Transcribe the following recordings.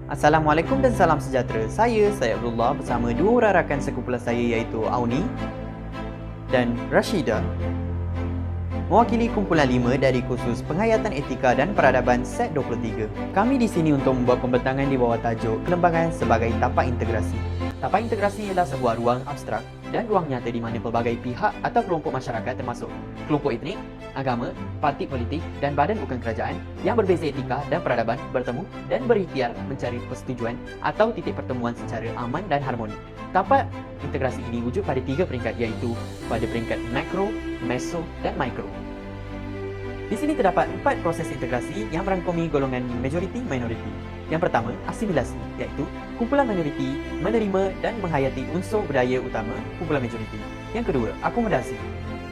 Assalamualaikum dan salam sejahtera. Saya Abdullah bersama dua orang rakan sekumpulan saya iaitu Auni dan Rashida. Mewakili kumpulan 5 dari kursus Penghayatan Etika dan Peradaban Set 23. Kami di sini untuk membuat pembentangan di bawah tajuk Kelembagaan sebagai Tapak Integrasi. Tapak integrasi ialah sebuah ruang abstrak dan ruang nyata di mana pelbagai pihak atau kelompok masyarakat termasuk kelompok etnik, agama, parti politik dan badan bukan kerajaan yang berbeza etika dan peradaban bertemu dan berikhtiar mencari persetujuan atau titik pertemuan secara aman dan harmoni. Tapak integrasi ini wujud pada 3 peringkat iaitu pada peringkat makro, meso dan mikro. Di sini terdapat 4 proses integrasi yang merangkumi golongan majoriti-minoriti. Yang pertama, asimilasi, iaitu kumpulan minoriti menerima dan menghayati unsur budaya utama kumpulan majoriti. Yang kedua, akomodasi.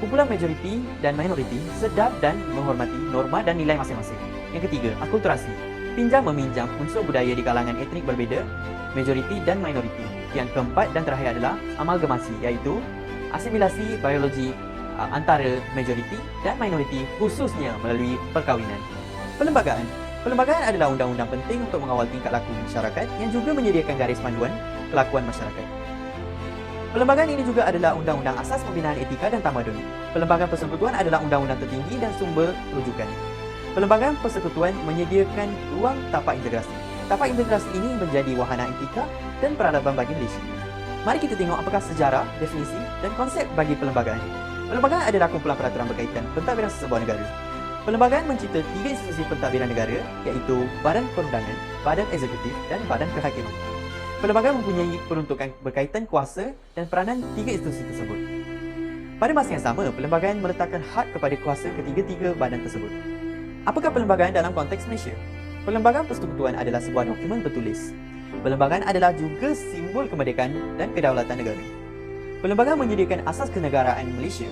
Kumpulan majoriti dan minoriti sedar dan menghormati norma dan nilai masing-masing. Yang ketiga, akulturasi. Pinjam-meminjam unsur budaya di kalangan etnik berbeza, majoriti dan minoriti. Yang keempat dan terakhir adalah amalgamasi, iaitu asimilasi biologi antara majoriti dan minoriti khususnya melalui perkahwinan. Perlembagaan adalah undang-undang penting untuk mengawal tingkah laku masyarakat yang juga menyediakan garis panduan kelakuan masyarakat. Perlembagaan ini juga adalah undang-undang asas pembinaan etika dan tamadun. Perlembagaan persekutuan adalah undang-undang tertinggi dan sumber rujukan. Perlembagaan persekutuan menyediakan ruang tapak integrasi. Tapak integrasi ini menjadi wahana etika dan peradaban bagi Malaysia. Mari kita tengok apakah sejarah, definisi dan konsep bagi perlembagaan. Perlembagaan adalah kumpulan peraturan berkaitan pentadbiran sesebuah negara. Perlembagaan mencipta 3 institusi pentadbiran negara iaitu Badan Perundangan, Badan Eksekutif dan Badan Kehakiman. Perlembagaan mempunyai peruntukan berkaitan kuasa dan peranan 3 institusi tersebut. Pada masa yang sama, perlembagaan meletakkan had kepada kuasa ketiga-tiga badan tersebut. Apakah perlembagaan dalam konteks Malaysia? Perlembagaan persekutuan adalah sebuah dokumen bertulis. Perlembagaan adalah juga simbol kemerdekaan dan kedaulatan negara. Perlembagaan menyediakan asas kenegaraan Malaysia.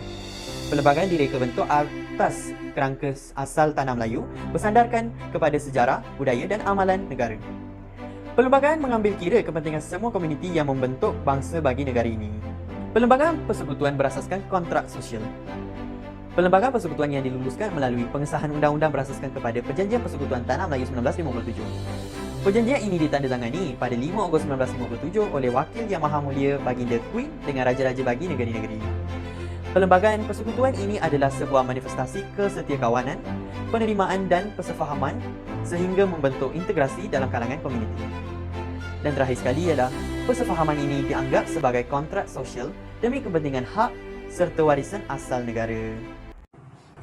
Perlembagaan direka bentuk atas kerangka asal tanah Melayu bersandarkan kepada sejarah, budaya dan amalan negara. Perlembagaan mengambil kira kepentingan semua komuniti yang membentuk bangsa bagi negara ini. Perlembagaan persekutuan berasaskan kontrak sosial. Perlembagaan persekutuan yang diluluskan melalui pengesahan undang-undang berasaskan kepada Perjanjian Persekutuan Tanah Melayu 1957. Perjanjian ini ditandatangani pada 5 Ogos 1957 oleh Wakil Yang Maha Mulia Baginda Queen dengan Raja-Raja bagi negeri-negeri. Perlembagaan persekutuan ini adalah sebuah manifestasi kesetiakawanan, penerimaan dan persefahaman sehingga membentuk integrasi dalam kalangan komuniti. Dan terakhir sekali ialah persefahaman ini dianggap sebagai kontrak sosial demi kepentingan hak serta warisan asal negara.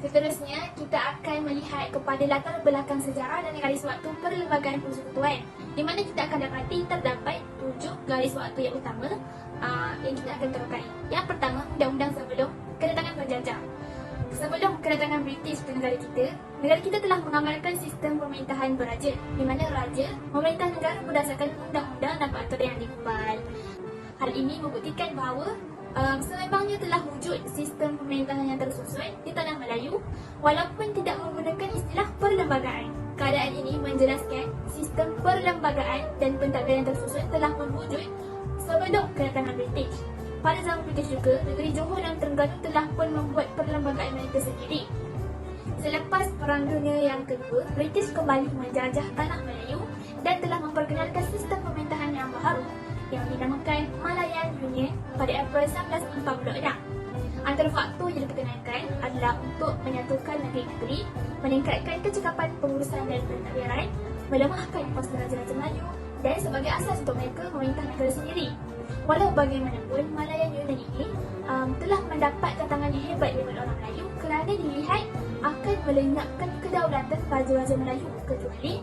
Seterusnya, kita akan melihat kepada latar belakang sejarah dan garis waktu perlembagaan persekutuan, di mana kita akan dapati terdapat 7 garis waktu yang utama yang kita akan terokai. Yang pertama, undang-undang sebelum kedatangan penjajah. Sebelum kedatangan British ke negara kita telah mengamalkan sistem pemerintahan beraja, di mana raja memerintah negara berdasarkan undang-undang dan peraturan yang dikubal. Hal ini membuktikan bahawa sememangnya telah wujud sistem pemerintahan yang tersusun di tanah Melayu walaupun tidak menggunakan istilah perlembagaan. Keadaan ini menjelaskan sistem perlembagaan dan pentadbiran tersusun telah berwujud sebelum kedatangan British. Pada zaman British juga, negeri Johor dan Terengganu telah pun membuat perlembagaan mereka sendiri. Selepas Perang Dunia yang Kedua, British kembali menjajah tanah Melayu dan telah memperkenalkan sistem pemerintahan yang baru yang dinamakan Malayan Union pada April 1946. Antara faktor yang diperkenalkan adalah untuk menyatukan negeri-negeri, meningkatkan kecekapan pengurusan dan pentadbiran, melemahkan kuasa Raja-Raja Melayu dan sebagai asas untuk mereka memerintah negara sendiri. Walau bagaimanapun, Malayan Union ini telah mendapat tantangan yang hebat daripada orang Melayu kerana dilihat akan melenyapkan kedaulatan Raja-Raja Melayu kecuali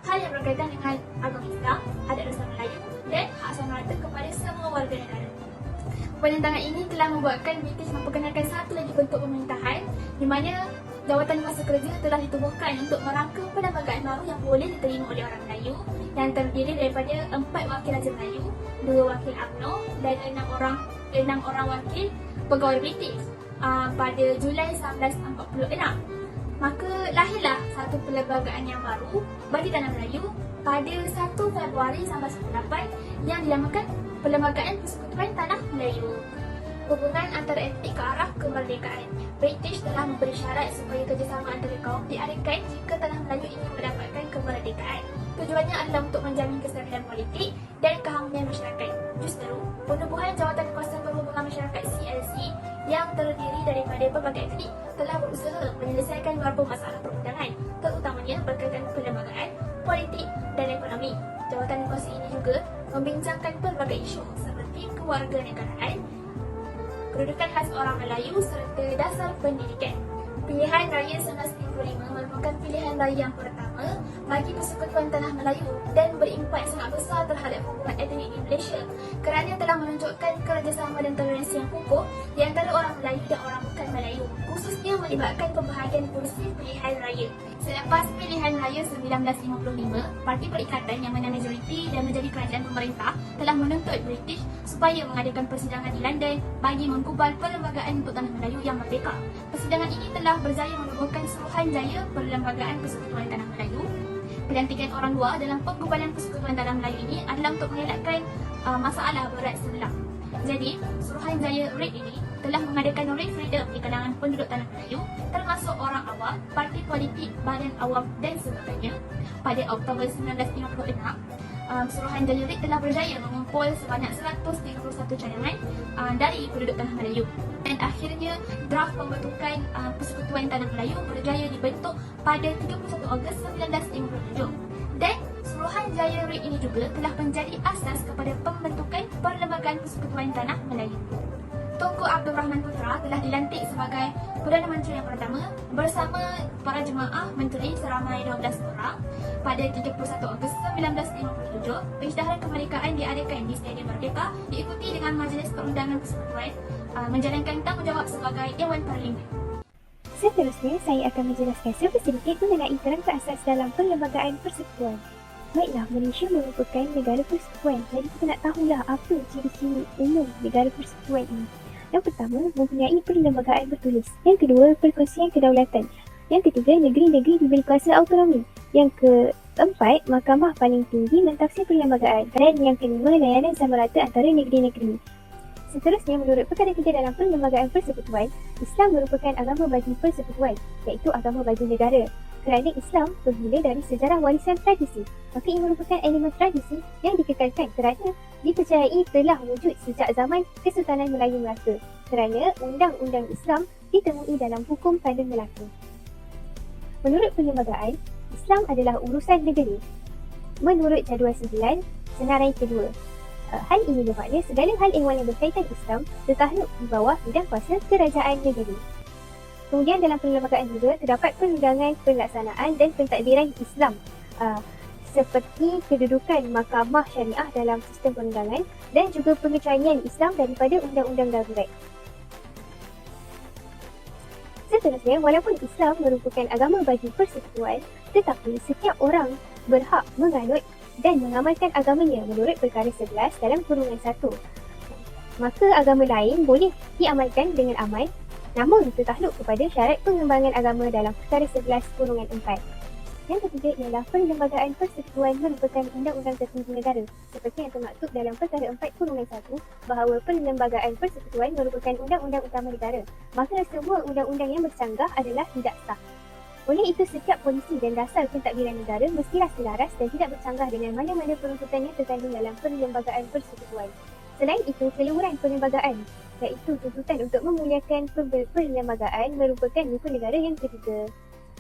hal yang berkaitan dengan agama Islam, adat dasar Melayu dan hak sama rata kepada semua warga negara. Penentangan ini telah membuatkan British memperkenalkan satu lagi bentuk pemerintahan di mana jawatan masa kerja telah ditubuhkan untuk merangka perlembagaan baru yang boleh diterima oleh orang Melayu yang terdiri daripada 4 wakil Raja Melayu, 2 wakil UMNO dan 6 orang wakil pegawai British pada Julai 1946. Maka lahirlah satu perlembagaan yang baru bagi tanah Melayu pada 1 Februari 1998 yang dinamakan Perlembagaan Persekutuan Tanah Melayu. Hubungan antara etnik ke arah kemerdekaan. British telah memberi syarat supaya kerjasama antara kaum diadakan jika tanah Melayu ingin mendapatkan kemerdekaan. Tujuannya adalah untuk menjamin kestabilan pelbagai etnik telah berusaha menyelesaikan beberapa masalah perundangan, terutamanya berkaitan perlembagaan, politik dan ekonomi. Jawatan negosiasi ini juga membincangkan pelbagai isu seperti kewarganegaraan, kedudukan khas orang Melayu serta dasar pendidikan. Pilihan Raya 1995 merupakan pilihan raya yang pertama bagi Persekutuan Tanah Melayu dan berimpak sangat besar terhadap hubungan etnik di Malaysia kerana telah menunjukkan kerjasama dan toleransi yang kukuh di antara orang Melayu dan orang bukan Melayu, khususnya melibatkan pembahagian kursi pilihan raya. Selepas pilihan raya 1955, Parti Perikatan yang mana majoriti dan menjadi kerajaan pemerintah telah menuntut British supaya mengadakan persidangan di London bagi menggubal perlembagaan untuk Tanah Melayu yang merdeka. Persidangan ini telah berjaya menubuhkan Suruhanjaya Perlembagaan Persekutuan Tanah Melayu. Pelantikan orang luar dalam penggubalan Persekutuan Tanah Melayu ini adalah untuk mengelakkan masalah berat sebelah. Jadi, Suruhanjaya RIT ini telah mengadakan referendum di kalangan penduduk Tanah Melayu termasuk orang awam, parti politik, badan awam dan sebagainya. Pada Oktober 1956, Suruhanjaya RIT telah berjaya mengumpul sebanyak 131 cadangan dari penduduk Tanah Melayu. Dan akhirnya draft pembentukan Persekutuan Tanah Melayu berjaya dibentuk pada 31 Ogos 1957. Dan Suruhanjaya RIT ini juga telah menjadi asas kepada pembentukan Perlembagaan Persekutuan Tanah Melayu. Tunku Abdul Rahman Putra telah dilantik sebagai Perdana Menteri yang pertama bersama para jemaah menteri seramai 12 orang. Pada 31 Ogos 1957, pengisytiharan kemerdekaan diadakan di Stadium Merdeka diikuti dengan Majlis Perundangan Persekutuan menjalankan tanggungjawab sebagai Dewan Parlimen. Seterusnya, saya akan menjelaskan sedikit mengenai kerangka asas dalam Perlembagaan Persekutuan. Baiklah, Malaysia merupakan negara persekutuan, jadi kita nak tahulah apa ciri-ciri umum negara persekutuan ini. Yang pertama, mempunyai perlembagaan bertulis. Yang kedua, perkongsian kedaulatan. Yang ketiga, negeri-negeri diberi kuasa autonomi. Yang keempat, mahkamah paling tinggi mentafsir perlembagaan. Dan yang kelima, layanan sama rata antara negeri-negeri. Seterusnya, menurut perkara 3 dalam Perlembagaan Persekutuan, Islam merupakan agama bagi persekutuan, iaitu agama bagi negara. Kerana Islam bermula dari sejarah warisan tradisi, maka ia merupakan elemen tradisi yang dikekalkan kerana dipercayai telah wujud sejak zaman Kesultanan Melayu Melaka. Kerana undang-undang Islam ditemui dalam hukum tanda Melaka. Menurut perlembagaan, Islam adalah urusan negeri. Menurut jadual 9, senarai kedua. Hal ini bermakna segala hal ehwal yang berkaitan Islam tertakluk di bawah bidang kuasa kerajaan negeri. Kemudian dalam perlembagaan juga terdapat perundangan pelaksanaan dan pentadbiran Islam seperti kedudukan mahkamah syariah dalam sistem perundangan dan juga pengecualian Islam daripada undang-undang darurat. Seterusnya, walaupun Islam merupakan agama bagi persekutuan, tetapi setiap orang berhak menganut dan mengamalkan agamanya menurut perkara 11 dalam kurungan 1. Maka agama lain boleh diamalkan dengan aman, namun tertakluk kepada syarat pengembangan agama dalam perkara 11 kurungan 4. Yang ketiga ialah Perlembagaan Persekutuan merupakan undang-undang tertinggi negara seperti yang termaktub dalam perkara 4 kurungan 1 bahawa Perlembagaan Persekutuan merupakan undang-undang utama negara. Maka semua undang-undang yang bercanggah adalah tidak sah. Oleh itu, setiap polisi dan dasar pentadbiran negara mestilah selaras dan tidak bercanggah dengan mana-mana peruntutan yang terkandung dalam Perlembagaan Persekutuan. Selain itu, keluhuran perlembagaan iaitu tuntutan untuk memuliakan perlembagaan merupakan muka negara yang ketiga.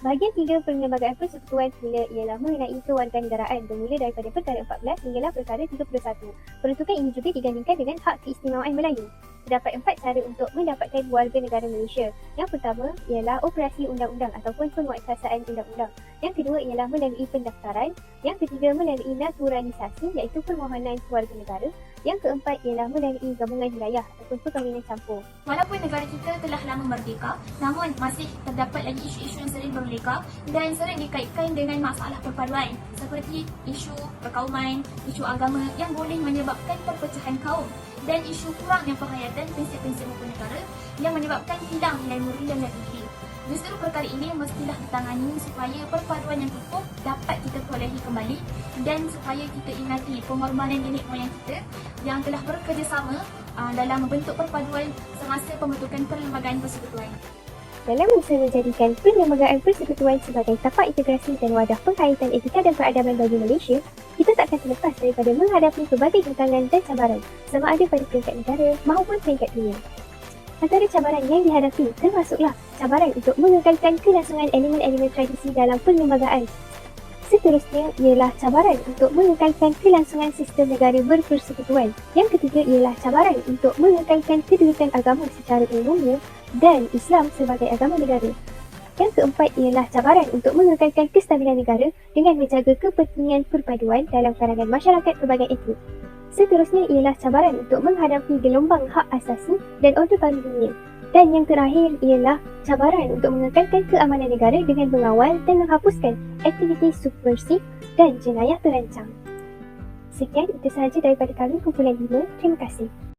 Bahagian 3 Perlembagaan Persekutuan pula ialah mengenai kewarganegaraan bermula daripada perkara 14 hinggalah perkara 31. Peruntukan ini juga digandingkan dengan hak keistimewaan Melayu. Terdapat 4 cara untuk mendapatkan warga negara Malaysia. Yang pertama ialah operasi undang-undang ataupun penguatkuasaan undang-undang. Yang kedua ialah melalui pendaftaran. Yang ketiga melalui naturalisasi iaitu permohonan warga negara. Yang keempat ialah melalui gabungan wilayah ataupun perkahwinan campur. Walaupun negara kita telah lama merdeka, namun masih terdapat lagi isu-isu yang sering berleka dan sering dikaitkan dengan masalah perpaduan seperti isu perkauman, isu agama yang boleh menyebabkan perpecahan kaum dan isu kurangnya penghayatan prinsip-prinsip hukum negara yang menyebabkan hilang nilai mulia dan tinggi. Justru perkara ini mestilah ditangani supaya perpaduan yang kukuh dapat kita perolehi kembali dan supaya kita ingati pengorbanan nenek moyang kita yang telah bekerjasama dalam membentuk perpaduan semasa pembentukan Perlembagaan Persekutuan. Dalam usaha menjadikan Perlembagaan Persekutuan sebagai tapak integrasi dan wadah penghayatan etika dan peradaban bagi Malaysia, kita tak akan terlepas daripada menghadapi pelbagai rintangan dan cabaran sama ada pada peringkat negara maupun peringkat dunia. Antara cabaran yang dihadapi termasuklah cabaran untuk mengekalkan kelangsungan elemen-elemen tradisi dalam perlembagaan. Seterusnya ialah cabaran untuk mengekalkan kelangsungan sistem negara berpersekutuan. Yang ketiga ialah cabaran untuk mengekalkan kedudukan agama secara umumnya dan Islam sebagai agama negara. Yang keempat ialah cabaran untuk mengekalkan kestabilan negara dengan menjaga kepentingan perpaduan dalam kalangan masyarakat pelbagai etnik. Seterusnya ialah cabaran untuk menghadapi gelombang hak asasi dan Orde Baru dunia. Dan yang terakhir ialah cabaran untuk mengekalkan keamanan negara dengan mengawal dan menghapuskan aktiviti subversif dan jenayah terancam. Sekian, itu sahaja daripada kami kumpulan 5. Terima kasih.